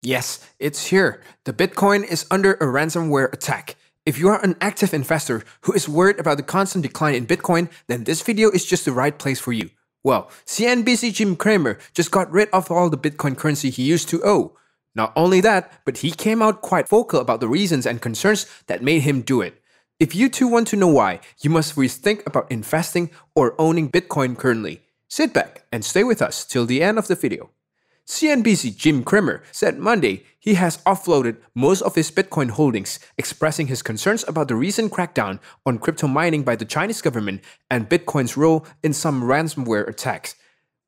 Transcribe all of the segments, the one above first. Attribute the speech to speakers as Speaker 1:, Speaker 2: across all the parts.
Speaker 1: Yes, it's here. The Bitcoin is under a ransomware attack. If you are an active investor who is worried about the constant decline in Bitcoin, then this video is just the right place for you. Well, CNBC Jim Cramer just got rid of all the Bitcoin currency he used to owe. Not only that, but he came out quite vocal about the reasons and concerns that made him do it. If you too want to know why, you must rethink about investing or owning Bitcoin currently. Sit back and stay with us till the end of the video. CNBC Jim Cramer said Monday he has offloaded most of his Bitcoin holdings, expressing his concerns about the recent crackdown on crypto mining by the Chinese government and Bitcoin's role in some ransomware attacks.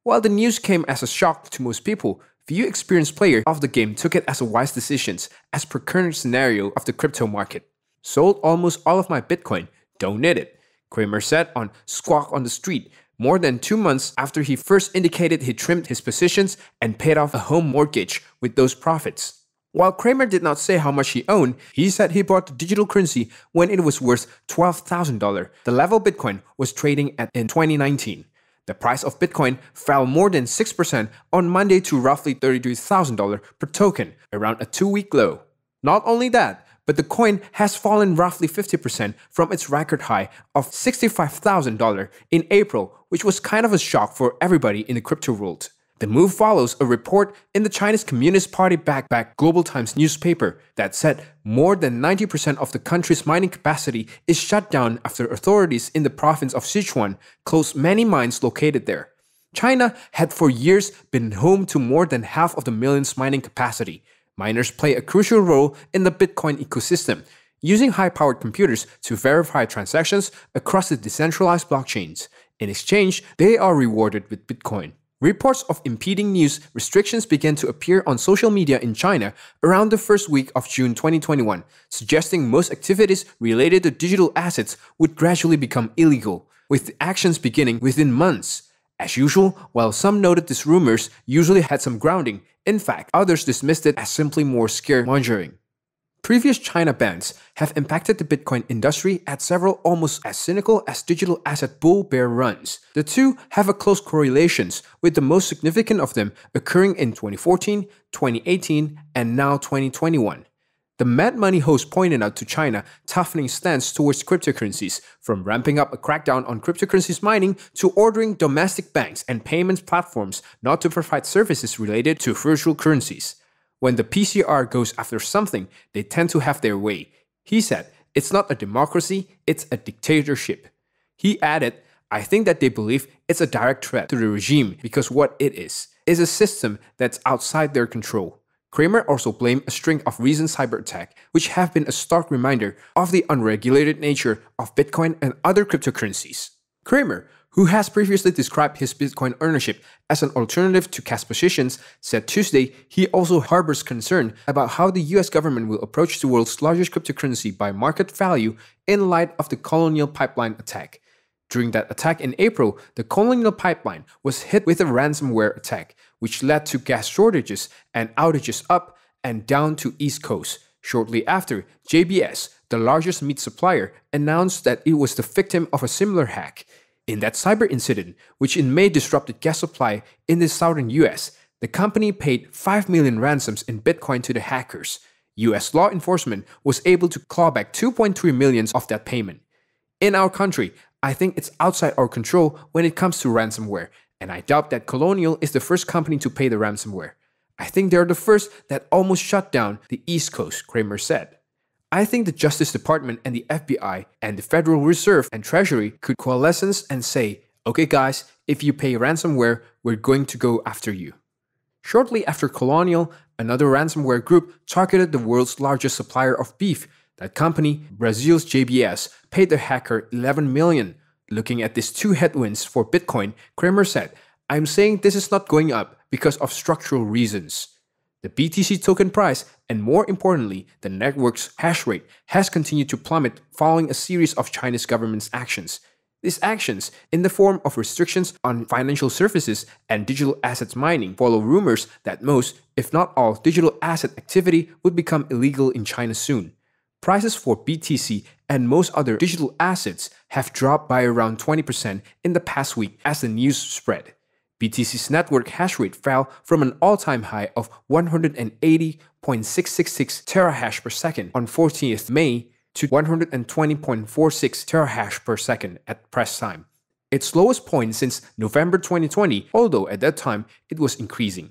Speaker 1: While the news came as a shock to most people, few experienced players of the game took it as a wise decision as per current scenario of the crypto market. Sold almost all of my Bitcoin, don't need it, Cramer said on Squawk on the Street, more than 2 months after he first indicated he trimmed his positions and paid off a home mortgage with those profits. While Cramer did not say how much he owned, he said he bought the digital currency when it was worth $12,000, the level Bitcoin was trading at in 2019. The price of Bitcoin fell more than 6% on Monday to roughly $33,000 per token, around a 2-week low. Not only that, but the coin has fallen roughly 50% from its record high of $65,000 in April, which was kind of a shock for everybody in the crypto world. The move follows a report in the Chinese Communist Party-backed Global Times newspaper that said more than 90% of the country's mining capacity is shut down after authorities in the province of Sichuan closed many mines located there. China had for years been home to more than half of the million's mining capacity. Miners play a crucial role in the Bitcoin ecosystem, using high-powered computers to verify transactions across the decentralized blockchains. In exchange, they are rewarded with Bitcoin. Reports of impeding news restrictions began to appear on social media in China around the first week of June 2021, suggesting most activities related to digital assets would gradually become illegal, with the actions beginning within months. As usual, while some noted these rumors usually had some grounding, in fact, others dismissed it as simply more scaremongering. Previous China bans have impacted the Bitcoin industry at several almost as cynical as digital asset bull-bear runs. The two have a close correlation, with the most significant of them occurring in 2014, 2018, and now 2021. The Mad Money host pointed out to China toughening stance towards cryptocurrencies, from ramping up a crackdown on cryptocurrencies mining to ordering domestic banks and payments platforms not to provide services related to virtual currencies. When the PCR goes after something, they tend to have their way. He said, "It's not a democracy, it's a dictatorship." He added, "I think that they believe it's a direct threat to the regime because what it is a system that's outside their control." Cramer also blamed a string of recent cyber attacks, which have been a stark reminder of the unregulated nature of Bitcoin and other cryptocurrencies. Cramer, who has previously described his Bitcoin ownership as an alternative to cash positions, said Tuesday he also harbors concern about how the US government will approach the world's largest cryptocurrency by market value in light of the Colonial Pipeline attack. During that attack in April, the Colonial Pipeline was hit with a ransomware attack, which led to gas shortages and outages up and down to East Coast. Shortly after, JBS, the largest meat supplier, announced that it was the victim of a similar hack. In that cyber incident, which in May disrupted gas supply in the southern US, the company paid 5 million ransoms in Bitcoin to the hackers. US law enforcement was able to claw back 2.3 million of that payment. In our country, I think it's outside our control when it comes to ransomware, and I doubt that Colonial is the first company to pay the ransomware. I think they're the first that almost shut down the East Coast, Cramer said. I think the Justice Department and the FBI and the Federal Reserve and Treasury could coalesce and say, "Okay guys, if you pay ransomware, we're going to go after you." Shortly after Colonial, another ransomware group targeted the world's largest supplier of beef. That company, Brazil's JBS, paid the hacker $11 million. Looking at these two headwinds for Bitcoin, Cramer said, "I'm saying this is not going up because of structural reasons." The BTC token price, and more importantly, the network's hash rate, has continued to plummet following a series of Chinese government's actions. These actions, in the form of restrictions on financial services and digital assets mining, follow rumors that most, if not all, digital asset activity would become illegal in China soon. Prices for BTC and most other digital assets have dropped by around 20% in the past week as the news spread. BTC's network hash rate fell from an all-time high of 180.666 terahash per second on 14th May to 120.46 terahash per second at press time, its lowest point since November 2020, although at that time it was increasing.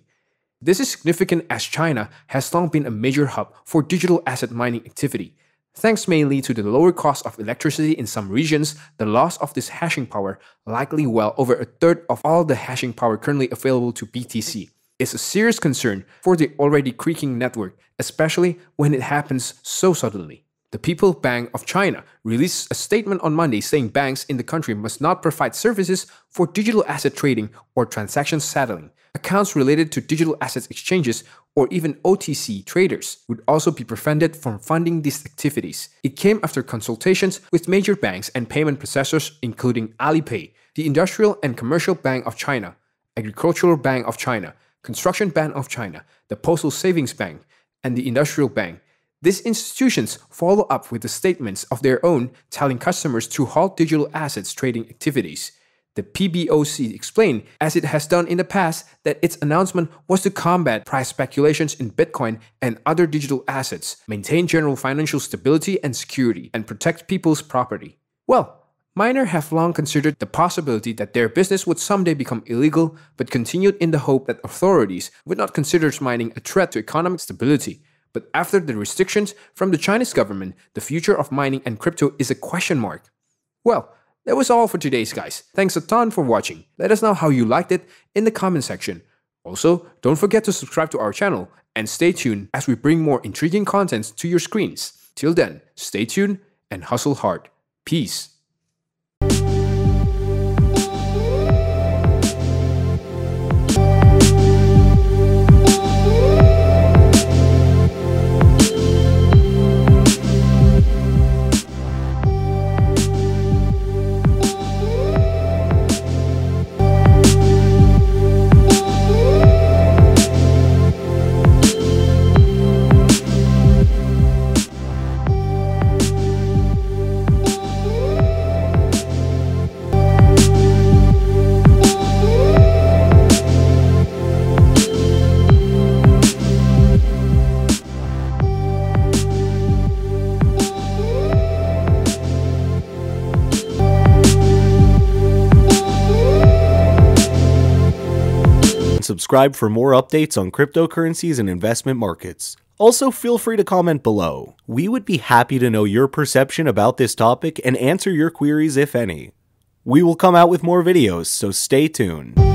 Speaker 1: This is significant as China has long been a major hub for digital asset mining activity. Thanks mainly to the lower cost of electricity in some regions, the loss of this hashing power, likely well over a third of all the hashing power currently available to BTC, is a serious concern for the already creaking network, especially when it happens so suddenly. The People's Bank of China released a statement on Monday saying banks in the country must not provide services for digital asset trading or transaction settling. Accounts related to digital assets exchanges or even OTC traders would also be prevented from funding these activities. It came after consultations with major banks and payment processors including Alipay, the Industrial and Commercial Bank of China, Agricultural Bank of China, Construction Bank of China, the Postal Savings Bank, and the Industrial Bank. These institutions follow up with the statements of their own telling customers to halt digital assets trading activities. The PBOC explained, as it has done in the past, that its announcement was to combat price speculations in Bitcoin and other digital assets, maintain general financial stability and security, and protect people's property. Well, miners have long considered the possibility that their business would someday become illegal, but continued in the hope that authorities would not consider mining a threat to economic stability. But after the restrictions from the Chinese government, the future of mining and crypto is a question mark. Well, that was all for today's guys. Thanks a ton for watching. Let us know how you liked it in the comment section. Also, don't forget to subscribe to our channel and stay tuned as we bring more intriguing contents to your screens. Till then, stay tuned and hustle hard. Peace.
Speaker 2: Subscribe for more updates on cryptocurrencies and investment markets. Also, feel free to comment below. We would be happy to know your perception about this topic and answer your queries if any. We will come out with more videos, so stay tuned.